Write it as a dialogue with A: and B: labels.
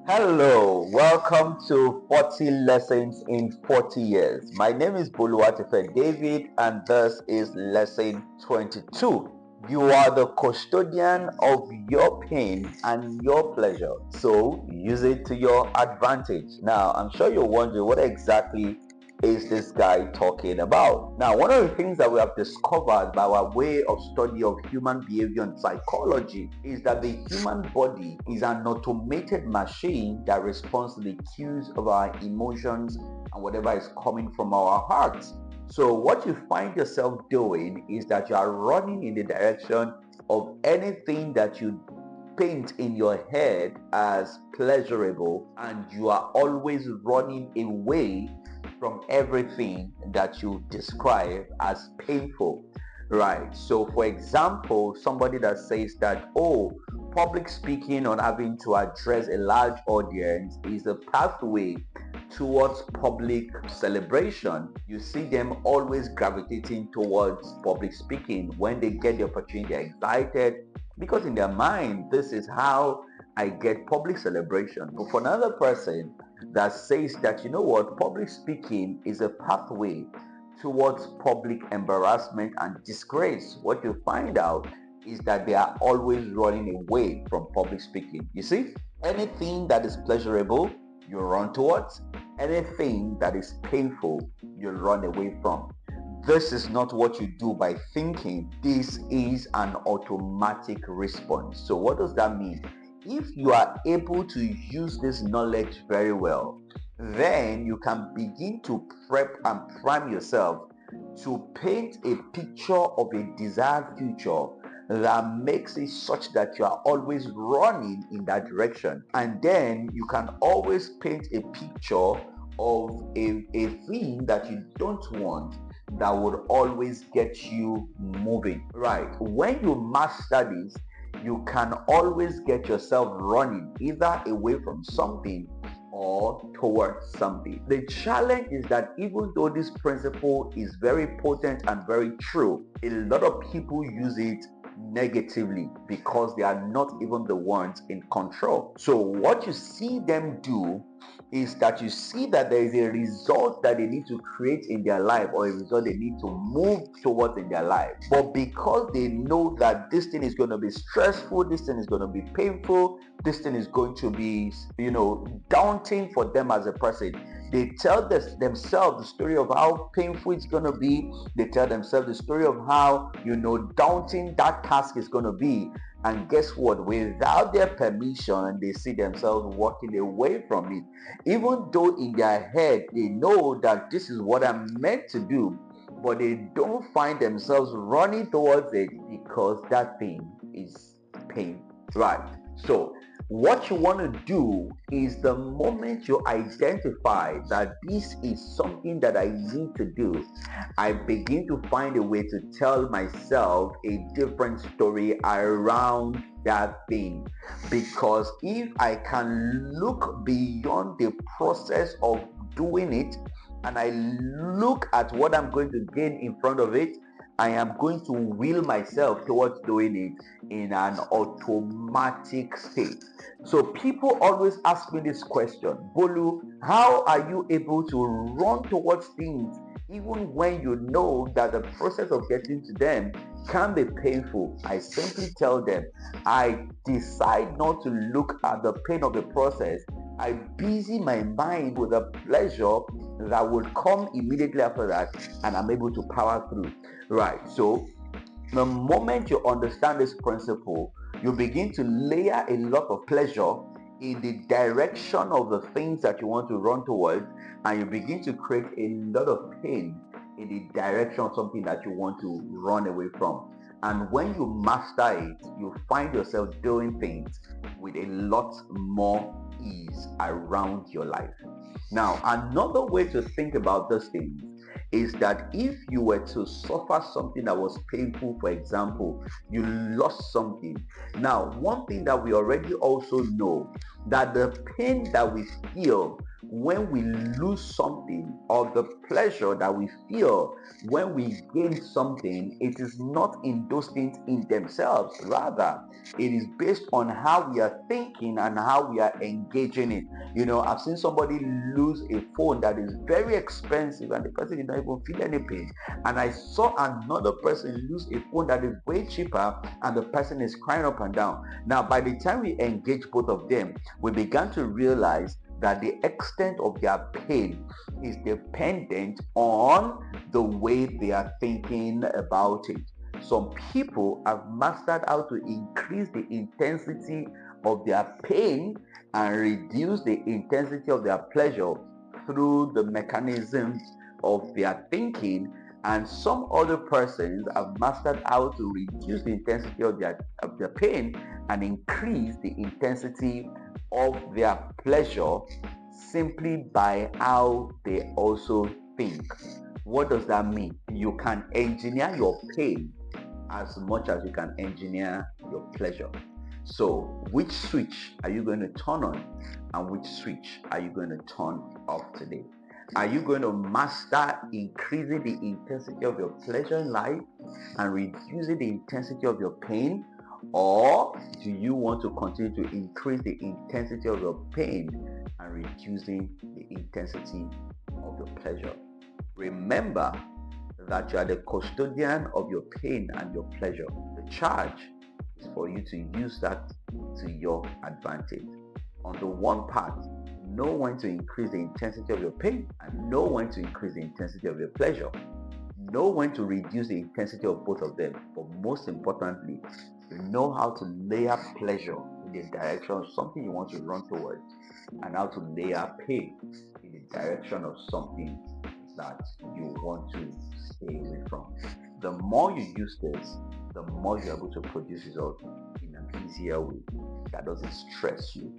A: Hello, welcome to 40 Lessons in 40 Years. My name is Boluwatife David, and this is lesson 22. You are the custodian of your pain and your pleasure, so use it to your advantage. Now, I'm sure you're wondering what exactly is this guy talking about? Now, one of the things that we have discovered by our way of study of human behavior and psychology is that the human body is an automated machine that responds to the cues of our emotions and whatever is coming from our hearts. So what you find yourself doing is that you are running in the direction of anything that you paint in your head as pleasurable, and you are always running away from everything that you describe as painful. Right. So, for example, somebody that says that, oh, public speaking or having to address a large audience is a pathway towards public celebration. You see them always gravitating towards public speaking. When they get the opportunity, they're excited because in their mind, this is how I get public celebration. But for another person that says that, you know what, public speaking is a pathway towards public embarrassment and disgrace, what you find out is that they are always running away from public speaking. You see, anything that is pleasurable, you run towards. Anything that is painful, you run away from. This is not what you do by thinking. This is an automatic response. So what does that mean? If you are able to use this knowledge very well, then you can begin to prep and prime yourself to paint a picture of a desired future that makes it such that you are always running in that direction. And then you can always paint a picture of a thing that you don't want that would always get you moving. Right. When you master this, you can always get yourself running either away from something or towards something. The challenge is that even though this principle is very potent and very true, a lot of people use it negatively because they are not even the ones in control. So what you see them do is that you see that there is a result that they need to create in their life, or a result they need to move towards in their life. But because they know that this thing is going to be stressful, this thing is going to be painful, this thing is going to be, daunting for them as a person, they tell themselves the story of how painful it's going to be. They tell themselves the story of how, daunting that task is going to be. And guess what? Without their permission, they see themselves walking away from it. Even though in their head, they know that this is what I'm meant to do, but they don't find themselves running towards it because that thing is pain. Right. So what you want to do is, the moment you identify that this is something that I need to do, I begin to find a way to tell myself a different story around that thing. Because if I can look beyond the process of doing it and I look at what I'm going to gain in front of it, I am going to will myself towards doing it in an automatic state. So people always ask me this question, Bolu, how are you able to run towards things even when you know that the process of getting to them can be painful? I simply tell them, I decide not to look at the pain of the process. I busy my mind with the pleasure that would come immediately after that, and I'm able to power through. Right. So the moment you understand this principle, you begin to layer a lot of pleasure in the direction of the things that you want to run towards, and you begin to create a lot of pain in the direction of something that you want to run away from. And when you master it, you find yourself doing things with a lot more ease around your life. Now, another way to think about this thing is that if you were to suffer something that was painful, for example, you lost something. Now, one thing that we already also know, that the pain that we feel when we lose something, or the pleasure that we feel when we gain something, it is not in those things in themselves. Rather, it is based on how we are thinking and how we are engaging it. I've seen somebody lose a phone that is very expensive and the person did not even feel any pain. And I saw another person lose a phone that is way cheaper and the person is crying up and down. Now, by the time we engage both of them, we began to realize that the extent of their pain is dependent on the way they are thinking about it. Some people have mastered how to increase the intensity of their pain and reduce the intensity of their pleasure through the mechanisms of their thinking, and some other persons have mastered how to reduce the intensity of their pain and increase the intensity of their pleasure simply by how they also think. What does that mean? You can engineer your pain as much as you can engineer your pleasure. So, which switch are you going to turn on and which switch are you going to turn off today? Are you going to master increasing the intensity of your pleasure in life and reducing the intensity of your pain? Or do you want to continue to increase the intensity of your pain and reducing the intensity of your pleasure? Remember that you are the custodian of your pain and your pleasure. The charge is for you to use that to your advantage. On the one part, know when to increase the intensity of your pain and know when to increase the intensity of your pleasure. Know when to reduce the intensity of both of them. But most importantly, know how to layer pleasure in the direction of something you want to run towards, and how to layer pain in the direction of something that you want to stay away from. The more you use this, the more you're able to produce results in an easier way that doesn't stress you